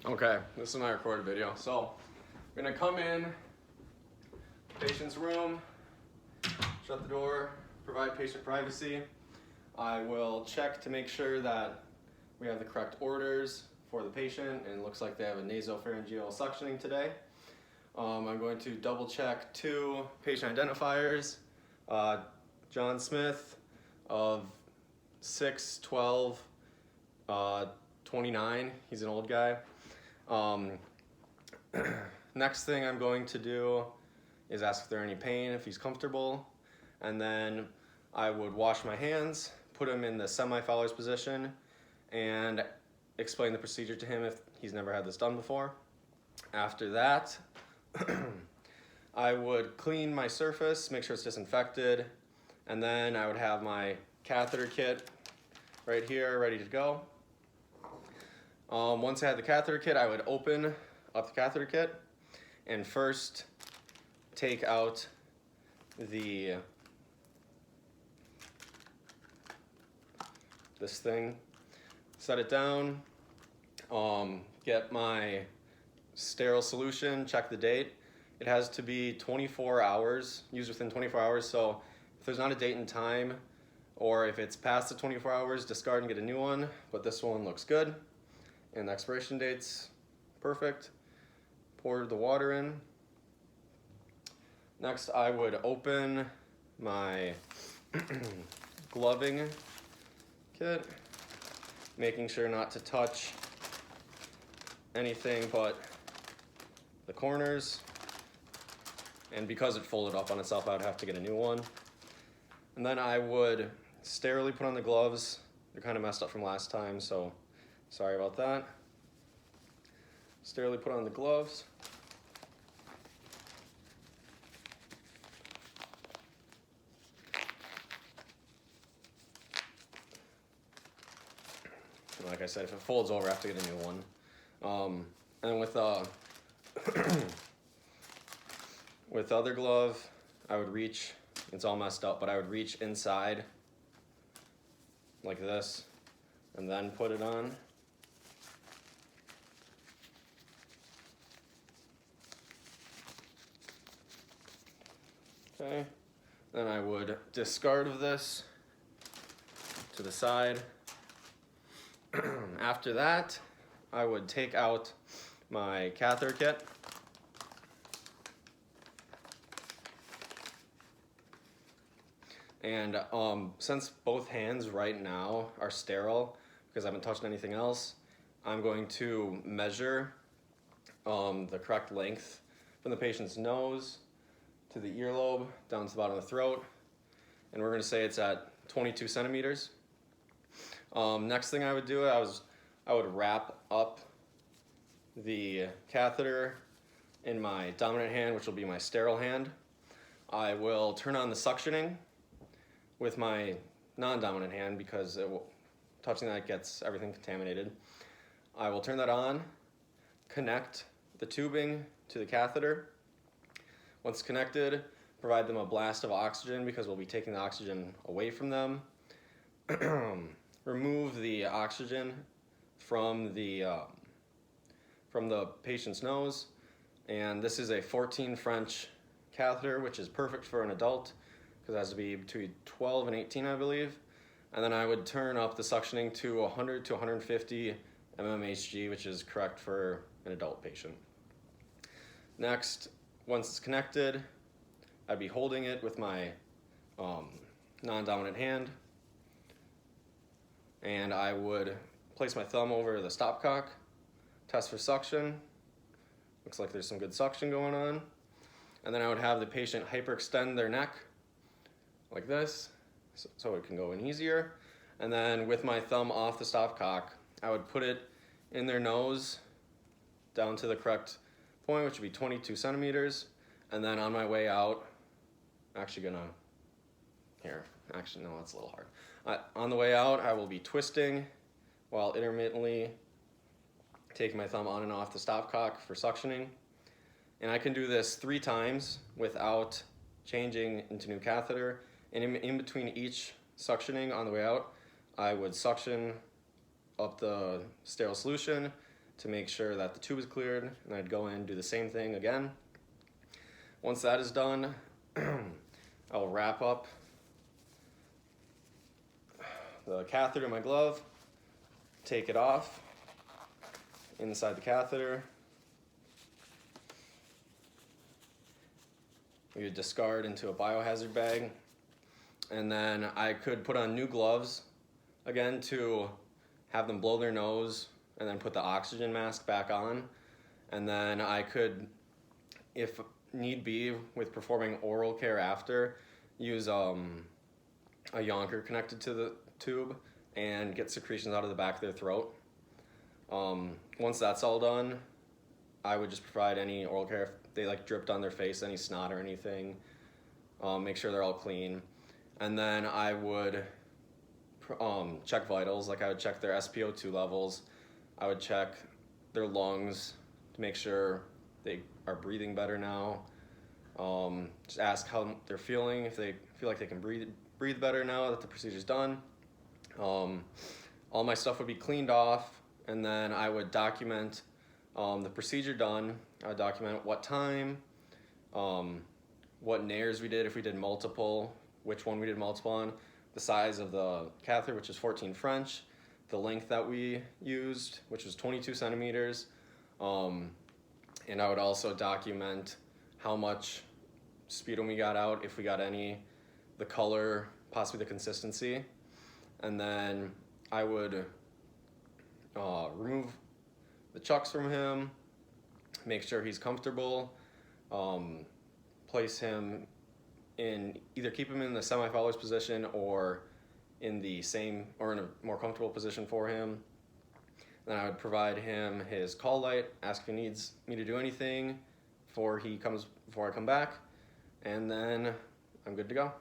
Okay, this is my recorded video. So I'm gonna come in, patient's room, shut the door, provide patient privacy. I will check to make sure that we have the correct orders for the patient, and it looks like they have a nasopharyngeal suctioning today. I'm going to double check 2 patient identifiers. John Smith of 6'12", 29. He's an old guy. Next thing I'm going to do is ask if there's any pain, if he's comfortable, and then I would wash my hands, put him in the semi-Fowler's position, and explain the procedure to him if he's never had this done before. After that, I would clean my surface, make sure it's disinfected, and then I would have my catheter kit right here ready to go. Once I had the catheter kit, I would open up the catheter kit and first take out this thing, set it down, get my sterile solution, check the date. It has to be 24 hours, used within 24 hours, so if there's not a date and time, or if it's past the 24 hours, discard and get a new one, but this one looks good. And the expiration date's perfect. Pour the water in. Next, I would open my gloving kit, making sure not to touch anything but the corners. And because it folded up on itself, I would have to get a new one. And then I would sterilely put on the gloves. They're kind of messed up from last time, so sorry about that. Sterilely put on the gloves. And like I said, if it folds over, I have to get a new one. And with with the other glove, I would reach, it's all messed up, but I would reach inside like this and then put it on. Okay, then I would discard of this to the side. After that, I would take out my catheter kit. And since both hands right now are sterile, because I haven't touched anything else, I'm going to measure the correct length from the patient's nose to the earlobe down to the bottom of the throat. And we're going to say it's at 22 centimeters. Next thing I would do, I would wrap up the catheter in my dominant hand, which will be my sterile hand. I will turn on the suctioning with my non-dominant hand because touching that gets everything contaminated. I will turn that on, connect the tubing to the catheter. Once connected, provide them a blast of oxygen because we'll be taking the oxygen away from them. Remove the oxygen from the patient's nose, and this is a 14 French catheter, which is perfect for an adult because it has to be between 12 and 18, I believe. And then I would turn up the suctioning to 100 to 150 mmHg, which is correct for an adult patient. Next, once it's connected, I'd be holding it with my non-dominant hand, and I would place my thumb over the stopcock, test for suction. Looks like there's some good suction going on. And then I would have the patient hyperextend their neck like this, so it can go in easier. And then with my thumb off the stopcock, I would put it in their nose down to the correct point, which would be 22 centimeters. And then on my way out, actually, no, that's a little hard. On the way out, I will be twisting while intermittently taking my thumb on and off the stopcock for suctioning. And I can do this 3 times without changing into new catheter. And in between each suctioning on the way out, I would suction up the sterile solution to make sure that the tube is cleared, and I'd go in and do the same thing again. Once that is done, I'll wrap up the catheter in my glove, take it off inside the catheter. We would discard into a biohazard bag, and then I could put on new gloves again to have them blow their nose and then put the oxygen mask back on. And then I could, if need be, with performing oral care after, use a yonker connected to the tube and get secretions out of the back of their throat. Once that's all done, I would just provide any oral care if they like dripped on their face, any snot or anything. Make sure they're all clean. And then I would check vitals, like I would check their SpO2 levels. I would check their lungs to make sure they are breathing better now. Just ask how they're feeling, if they feel like they can breathe better now that the procedure's done. All my stuff would be cleaned off, and then I would document the procedure done. I would document what time, what nares we did, if we did multiple, which one we did multiple on, the size of the catheter, which is 14 French, the length that we used, which was 22 centimeters, and I would also document how much sputum we got out, if we got any, the color, possibly the consistency. And then I would remove the chucks from him, make sure he's comfortable, place him in, either keep him in the semi-Fowler's position or in the same, or in a more comfortable position for him. Then I would provide him his call light, ask if he needs me to do anything before I come back, and then I'm good to go.